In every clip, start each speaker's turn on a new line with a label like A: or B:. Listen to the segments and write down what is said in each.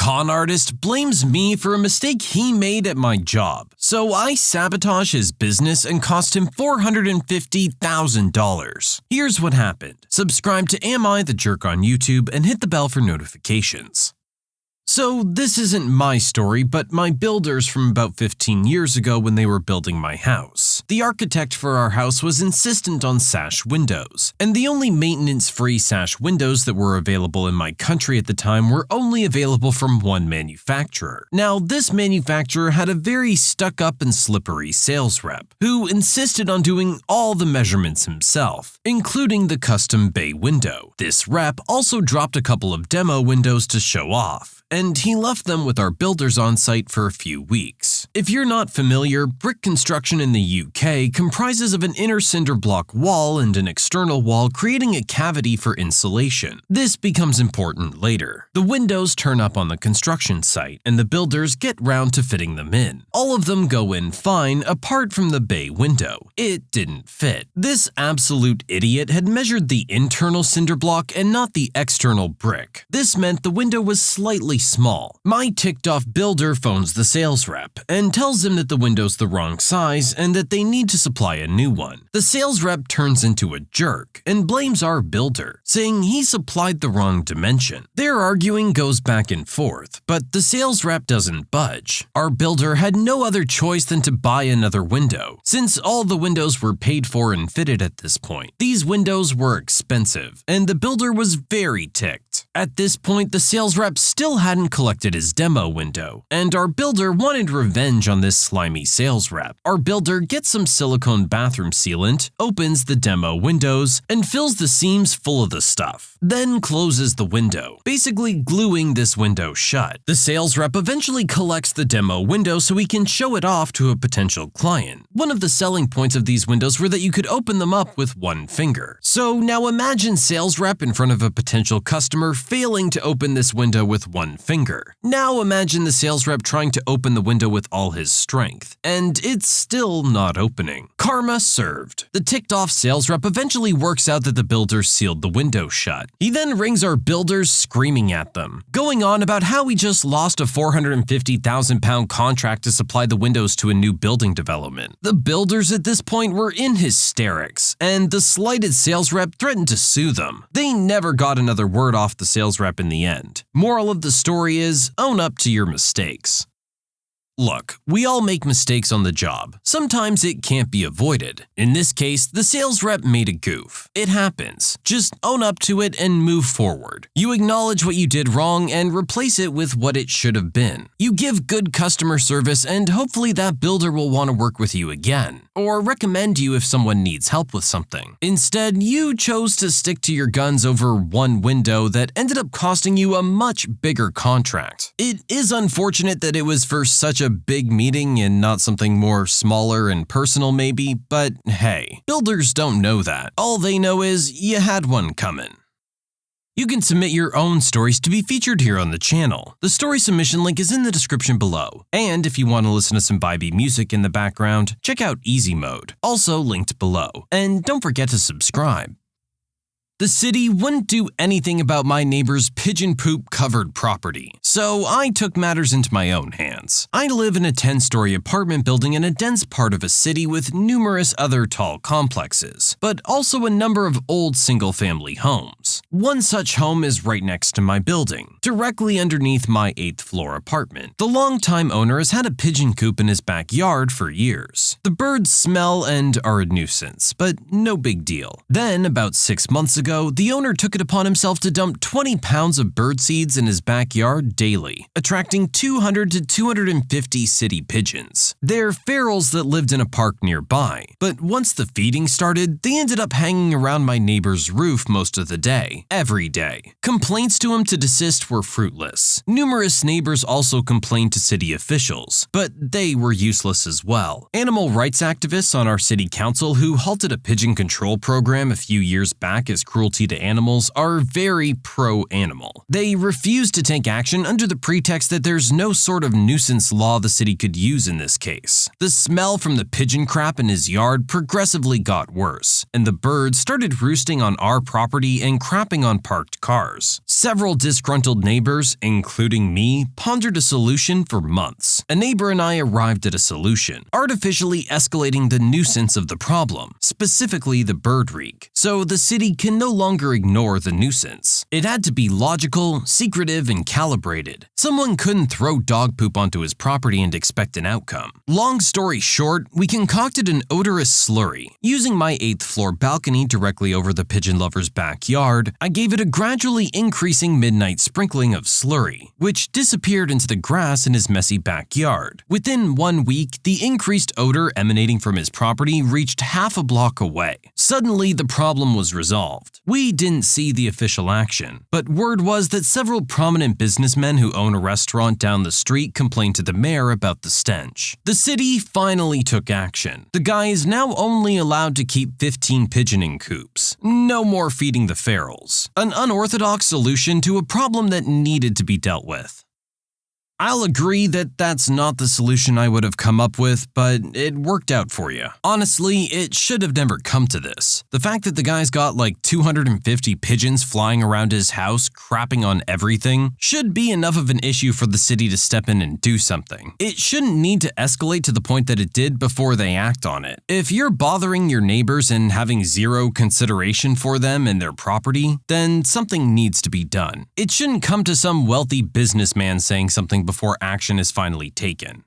A: con artist blames me for a mistake he made at my job, so I sabotage his business and cost him $450,000. Here's what happened. Subscribe to AmITheA on YouTube and hit the bell for notifications. So this isn't my story, but my builders from about 15 years ago when they were building my house. The architect for our house was insistent on sash windows, and the only maintenance-free sash windows that were available in my country at the time were only available from one manufacturer. Now, this manufacturer had a very stuck-up and slippery sales rep, who insisted on doing all the measurements himself, including the custom bay window. This rep also dropped a couple of demo windows to show off, and he left them with our builders on site for a few weeks. If you're not familiar, brick construction in the UK comprises of an inner cinder block wall and an external wall creating a cavity for insulation. This becomes important later. The windows turn up on the construction site, and the builders get round to fitting them in. All of them go in fine apart from the bay window. It didn't fit. This absolute idiot had measured the internal cinder block and not the external brick. This meant the window was slightly small. My ticked-off builder phones the sales rep and tells him that the window's the wrong size and that they need to supply a new one. The sales rep turns into a jerk and blames our builder, saying he supplied the wrong dimension. Their arguing goes back and forth, but the sales rep doesn't budge. Our builder had no other choice than to buy another window, since all the windows were paid for and fitted at this point. These windows were expensive, and the builder was very ticked. At this point, the sales rep still hadn't collected his demo window, and our builder wanted revenge on this slimy sales rep. Our builder gets some silicone bathroom sealant, opens the demo windows, and fills the seams full of the stuff, then closes the window, basically gluing this window shut. The sales rep eventually collects the demo window so he can show it off to a potential client. One of the selling points of these windows were that you could open them up with one finger. So now imagine sales rep in front of a potential customer failing to open this window with one finger. Now imagine the sales rep trying to open the window with all his strength, and it's still not opening. Karma served. The ticked-off sales rep eventually works out that the builder sealed the window shut. He then rings our builders screaming at them, going on about how he just lost a £450,000 contract to supply the windows to a new building development. The builders at this point were in hysterics, and the slighted sales rep threatened to sue them. They never got another word off the sales rep in the end. Moral of the story is, own up to your mistakes. Look, we all make mistakes on the job. Sometimes it can't be avoided. In this case, the sales rep made a goof. It happens. Just own up to it and move forward. You acknowledge what you did wrong and replace it with what it should have been. You give good customer service and hopefully that builder will want to work with you again, or recommend you if someone needs help with something. Instead, you chose to stick to your guns over one window that ended up costing you a much bigger contract. It is unfortunate that it was for such a big meeting and not something more smaller and personal maybe, but hey, builders don't know that. All they know is you had one coming. You can submit your own stories to be featured here on the channel. The story submission link is in the description below. And if you want to listen to some vibey music in the background, check out easymode, also linked below. And don't forget to subscribe. The city wouldn't do anything about my neighbor's pigeon poop covered property, so I took matters into my own hands. I live in a 10-story apartment building in a dense part of a city with numerous other tall complexes, but also a number of old single-family homes. One such home is right next to my building, directly underneath my 8th floor apartment. The longtime owner has had a pigeon coop in his backyard for years. The birds smell and are a nuisance, but no big deal. Then, about 6 months ago, the owner took it upon himself to dump 20 pounds of bird seeds in his backyard daily, attracting 200 to 250 city pigeons. They're ferals that lived in a park nearby, but once the feeding started, they ended up hanging around my neighbor's roof most of the day, every day. Complaints to him to desist were fruitless. Numerous neighbors also complained to city officials, but they were useless as well. Animal rights activists on our city council who halted a pigeon control program a few years back as cruel cruelty to animals are very pro-animal. They refuse to take action under the pretext that there's no sort of nuisance law the city could use in this case. The smell from the pigeon crap in his yard progressively got worse, and the birds started roosting on our property and crapping on parked cars. Several disgruntled neighbors, including me, pondered a solution for months. A neighbor and I arrived at a solution, artificially escalating the nuisance of the problem, specifically the bird reek, so the city can no longer ignore the nuisance. It had to be logical, secretive, and calibrated. Someone couldn't throw dog poop onto his property and expect an outcome. Long story short, we concocted an odorous slurry. Using my 8th floor balcony directly over the pigeon lover's backyard, I gave it a gradually increasing midnight sprinkling of slurry, which disappeared into the grass in his messy backyard. Within 1 week, the increased odor emanating from his property reached half a block away. Suddenly, the problem was resolved. We didn't see the official action, but word was that several prominent businessmen who own a restaurant down the street complained to the mayor about the stench. The city finally took action. The guy is now only allowed to keep 15 pigeon in coops. No more feeding the ferals. An unorthodox solution to a problem that needed to be dealt with. I'll agree that that's not the solution I would have come up with, but it worked out for you. Honestly, it should have never come to this. The fact that the guy's got like 250 pigeons flying around his house, crapping on everything, should be enough of an issue for the city to step in and do something. It shouldn't need to escalate to the point that it did before they act on it. If you're bothering your neighbors and having zero consideration for them and their property, then something needs to be done. It shouldn't come to some wealthy businessman saying something before action is finally taken.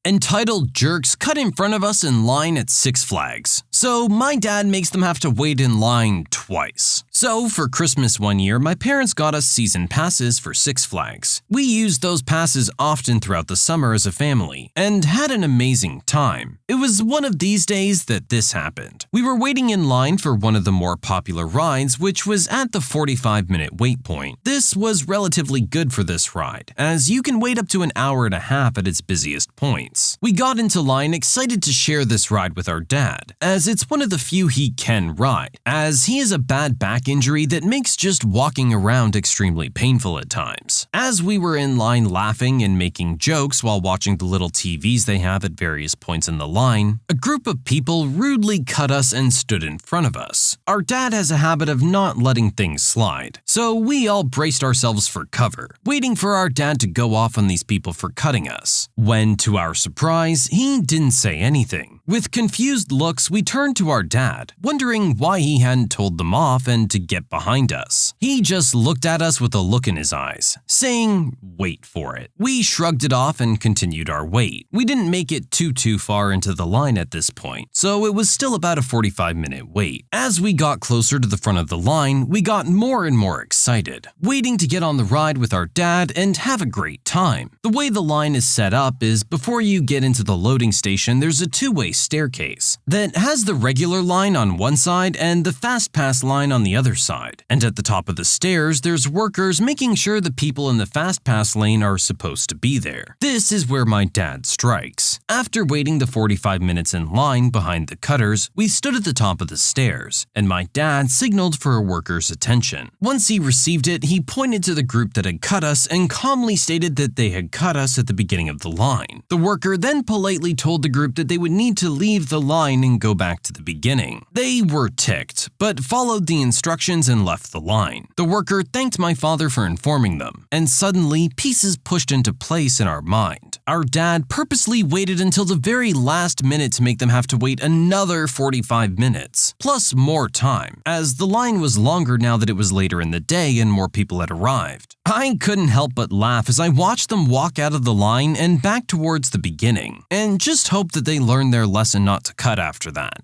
A: Entitled jerks cut in front of us in line at Six Flags, so my dad makes them have to wait in line twice. So for Christmas one year, my parents got us season passes for Six Flags. We used those passes often throughout the summer as a family, and had an amazing time. It was one of these days that this happened. We were waiting in line for one of the more popular rides, which was at the 45-minute wait point. This was relatively good for this ride, as you can wait up to an hour and a half at its busiest points. We got into line excited to share this ride with our dad, as it's one of the few he can ride, as he has a bad back injury that makes just walking around extremely painful at times. As we were in line laughing and making jokes while watching the little TVs they have at various points in the line, a group of people rudely cut us and stood in front of us. Our dad has a habit of not letting things slide, so we all braced ourselves for cover, waiting for our dad to go off on these people for cutting us. When, to our surprise, he didn't say anything. With confused looks, we turned to our dad, wondering why he hadn't told them off and to get behind us. He just looked at us with a look in his eyes, saying, "Wait for it." We shrugged it off and continued our wait. We didn't make it too far into the line at this point, so it was still about a 45-minute wait. As we got closer to the front of the line, we got more and more excited, waiting to get on the ride with our dad and have a great time. The way the line is set up is before you get into the loading station, there's a two-way staircase that has the regular line on one side and the fast pass line on the other side. And at the top of the stairs, there's workers making sure the people in the fast pass lane are supposed to be there. This is where my dad strikes. After waiting the 45 minutes in line behind the cutters, we stood at the top of the stairs, and my dad signaled for a worker's attention. Once he received it, he pointed to the group that had cut us and calmly stated that they had cut us at the beginning of the line. The worker then politely told the group that they would need to leave the line and go back to the beginning. They were ticked, but followed the instructions and left the line. The worker thanked my father for informing them, and suddenly pieces pushed into place in our mind. Our dad purposely waited until the very last minute to make them have to wait another 45 minutes, plus more time, as the line was longer now that it was later in the day and more people had arrived. I couldn't help but laugh as I watched them walk out of the line and back towards the beginning, and just hope that they learned their lesson not to cut after that.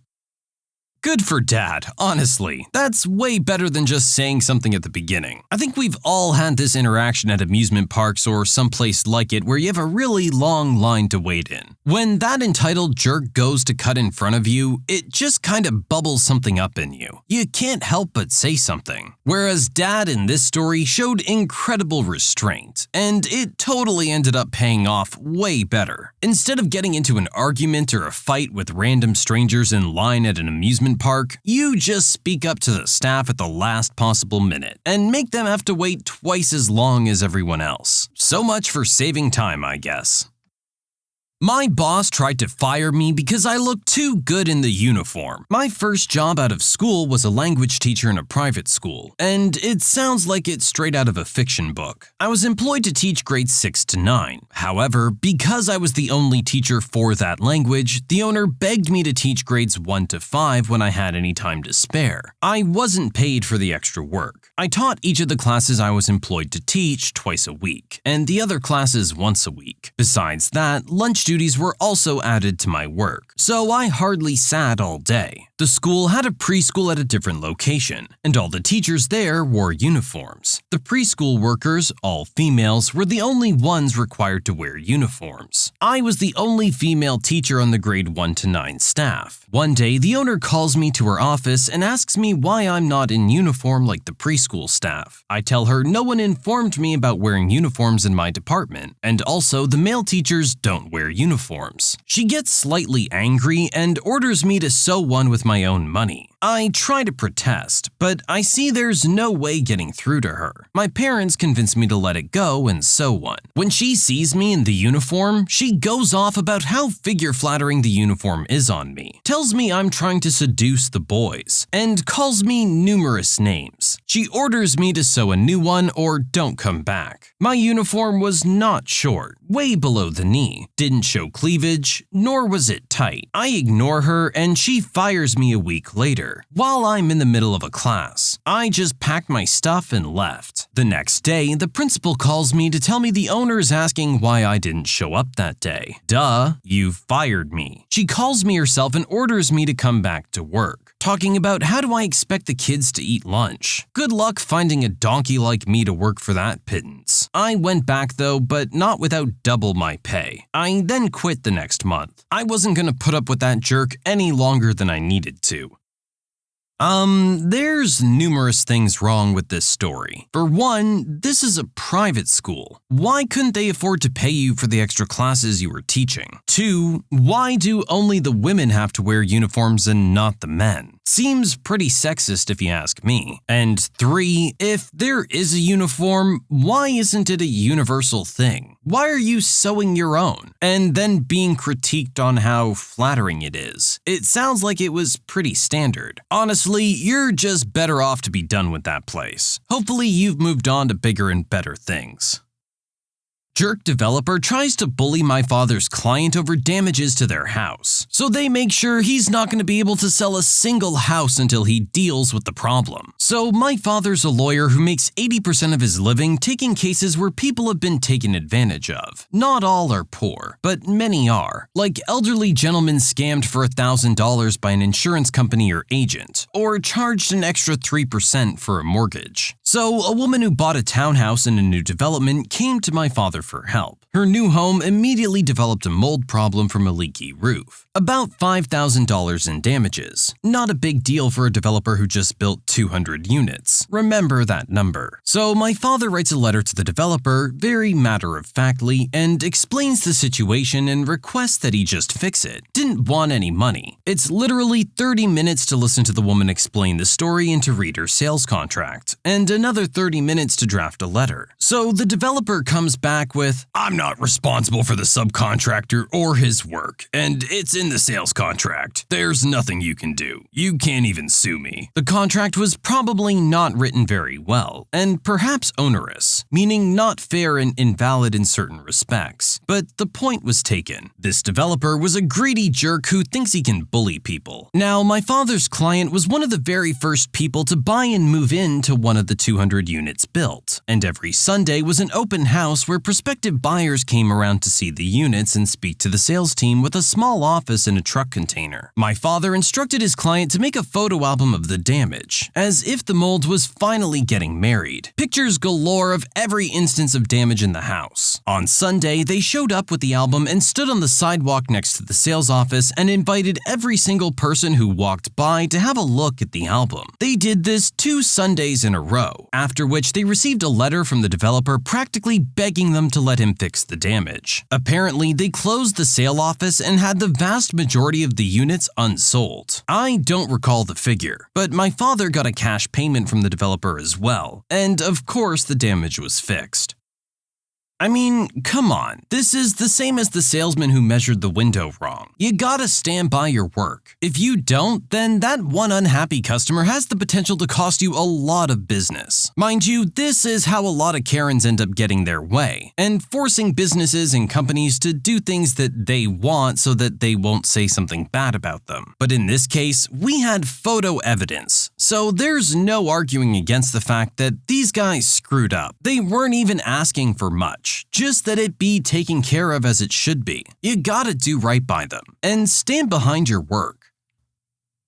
A: Good for Dad, honestly. That's way better than just saying something at the beginning. I think we've all had this interaction at amusement parks or someplace like it where you have a really long line to wait in. When that entitled jerk goes to cut in front of you, it just kind of bubbles something up in you. You can't help but say something. Whereas Dad in this story showed incredible restraint, and it totally ended up paying off way better. Instead of getting into an argument or a fight with random strangers in line at an amusement amusement park, you just speak up to the staff at the last possible minute and make them have to wait twice as long as everyone else. So much for saving time, I guess. My boss tried to fire me because I looked too good in the uniform. My first job out of school was a language teacher in a private school, and it sounds like it's straight out of a fiction book. I was employed to teach grades 6 to 9. However, because I was the only teacher for that language, the owner begged me to teach grades 1 to 5 when I had any time to spare. I wasn't paid for the extra work. I taught each of the classes I was employed to teach twice a week, and the other classes once a week. Besides that, lunch duties were also added to my work, so I hardly sat all day. The school had a preschool at a different location, and all the teachers there wore uniforms. The preschool workers, all females, were the only ones required to wear uniforms. I was the only female teacher on the grade 1 to 9 staff. One day, the owner calls me to her office and asks me why I'm not in uniform like the preschool staff. I tell her no one informed me about wearing uniforms in my department, and also the male teachers don't wear uniforms. She gets slightly angry and orders me to sew one with my own money. I try to protest, but I see there's no way getting through to her. My parents convince me to let it go and sew one. When she sees me in the uniform, she goes off about how figure-flattering the uniform is on me, tells me I'm trying to seduce the boys, and calls me numerous names. She orders me to sew a new one or don't come back. My uniform was not short, way below the knee, didn't show cleavage, nor was it tight. I ignore her and she fires me a week later. While I'm in the middle of a class, I just packed my stuff and left. The next day, the principal calls me to tell me the owner is asking why I didn't show up that day. Duh, you fired me. She calls me herself and orders me to come back to work, talking about how do I expect the kids to eat lunch. Good luck finding a donkey like me to work for that pittance. I went back though, but not without double my pay. I then quit the next month. I wasn't gonna put up with that jerk any longer than I needed to. There's numerous things wrong with this story. For one, this is a private school. Why couldn't they afford to pay you for the extra classes you were teaching? 2, why do only the women have to wear uniforms and not the men? Seems pretty sexist if you ask me. And 3, if there is a uniform, why isn't it a universal thing? Why are you sewing your own? And then being critiqued on how flattering it is. It sounds like it was pretty standard. Honestly, you're just better off to be done with that place. Hopefully you've moved on to bigger and better things. Jerk developer tries to bully my father's client over damages to their house, so they make sure he's not going to be able to sell a single house until he deals with the problem. So my father's a lawyer who makes 80% of his living taking cases where people have been taken advantage of. Not all are poor, but many are, like elderly gentlemen scammed for $1,000 by an insurance company or agent, or charged an extra 3% for a mortgage. So a woman who bought a townhouse in a new development came to my father for help. Her new home immediately developed a mold problem from a leaky roof. About $5,000 in damages. Not a big deal for a developer who just built 200 units. Remember that number. So my father writes a letter to the developer, very matter-of-factly, and explains the situation and requests that he just fix it. Didn't want any money. It's literally 30 minutes to listen to the woman explain the story and to read her sales contract, and another 30 minutes to draft a letter. So the developer comes back with, "I'm not responsible for the subcontractor or his work, and it's in the sales contract. There's nothing you can do. You can't even sue me." The contract was probably not written very well, and perhaps onerous, meaning not fair and invalid in certain respects. But the point was taken. This developer was a greedy jerk who thinks he can bully people. Now, my father's client was one of the very first people to buy and move into one of the 200 units built, and every Sunday was an open house where prospective buyers came around to see the units and speak to the sales team with a small office in a truck container. My father instructed his client to make a photo album of the damage, as if the mold was finally getting married. Pictures galore of every instance of damage in the house. On Sunday, they showed up with the album and stood on the sidewalk next to the sales office and invited every single person who walked by to have a look at the album. They did this 2 Sundays in a row, after which they received a letter from the developer practically begging them to let him fix the damage. Apparently, they closed the sale office and had the vast majority of the units unsold. I don't recall the figure, but my father got a cash payment from the developer as well, and of course the damage was fixed. I mean, come on, this is the same as the salesman who measured the window wrong. You gotta stand by your work. If you don't, then that one unhappy customer has the potential to cost you a lot of business. Mind you, this is how a lot of Karens end up getting their way, and forcing businesses and companies to do things that they want so that they won't say something bad about them. But in this case, we had photo evidence, so there's no arguing against the fact that these guys screwed up. They weren't even asking for much. Just that it be taken care of as it should be. You gotta do right by them, and stand behind your work.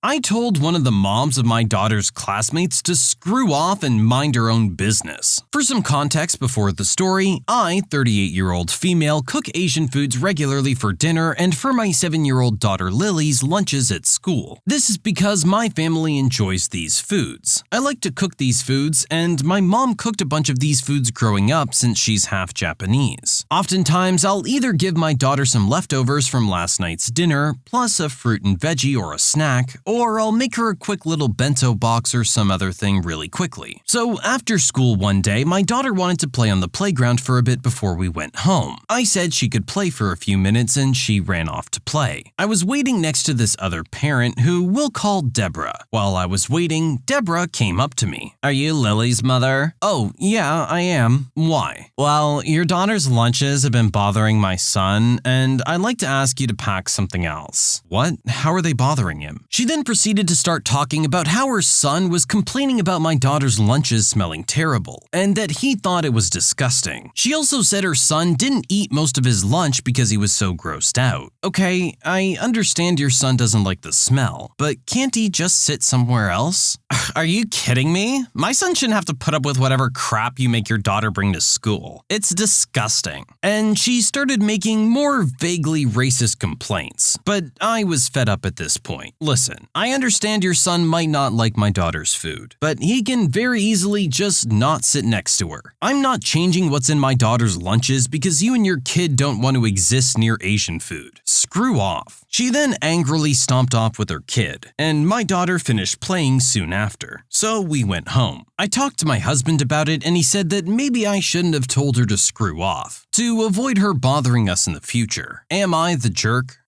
A: I told one of the moms of my daughter's classmates to screw off and mind her own business. For some context before the story, I, 38-year-old female, cook Asian foods regularly for dinner and for my 7-year-old daughter Lily's lunches at school. This is because my family enjoys these foods. I like to cook these foods, and my mom cooked a bunch of these foods growing up since she's half Japanese. Oftentimes, I'll either give my daughter some leftovers from last night's dinner, plus a fruit and veggie or a snack, or I'll make her a quick little bento box or some other thing really quickly. So after school one day, my daughter wanted to play on the playground for a bit before we went home. I said she could play for a few minutes and she ran off to play. I was waiting next to this other parent who we'll call Deborah. While I was waiting, Deborah came up to me. "Are you Lily's mother?" "Oh, yeah, I am. Why?" "Well, your daughter's lunches have been bothering my son, and I'd like to ask you to pack something else." "What? How are they bothering him?" She then proceeded to start talking about how her son was complaining about my daughter's lunches smelling terrible, and that he thought it was disgusting. She also said her son didn't eat most of his lunch because he was so grossed out. Okay, I understand your son doesn't like the smell, but can't he just sit somewhere else? Are you kidding me? My son shouldn't have to put up with whatever crap you make your daughter bring to school. It's disgusting. And she started making more vaguely racist complaints, but I was fed up at this point. Listen, I understand your son might not like my daughter's food, but he can very easily just not sit next to her. I'm not changing what's in my daughter's lunches because you and your kid don't want to exist near Asian food. Screw off. She then angrily stomped off with her kid, and my daughter finished playing soon after, so we went home. I talked to my husband about it, and he said that maybe I shouldn't have told her to screw off, to avoid her bothering us in the future. Am I the jerk?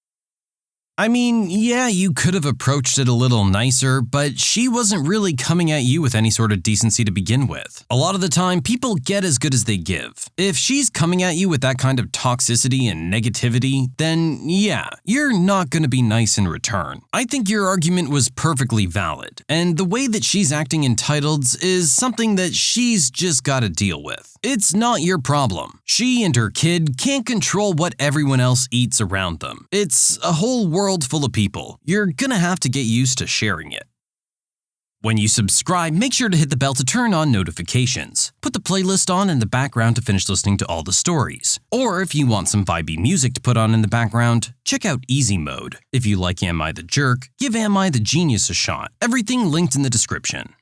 A: I mean, yeah, you could have approached it a little nicer, but she wasn't really coming at you with any sort of decency to begin with. A lot of the time, people get as good as they give. If she's coming at you with that kind of toxicity and negativity, then yeah, you're not going to be nice in return. I think your argument was perfectly valid, and the way that she's acting entitled is something that she's just got to deal with. It's not your problem. She and her kid can't control what everyone else eats around them. It's a whole world full of people. You're gonna have to get used to sharing it. When you subscribe, make sure to hit the bell to turn on notifications. Put the playlist on in the background to finish listening to all the stories. Or if you want some vibey music to put on in the background, check out easymode. If you like Am I the Jerk, give Am I the Genius a shot. Everything linked in the description.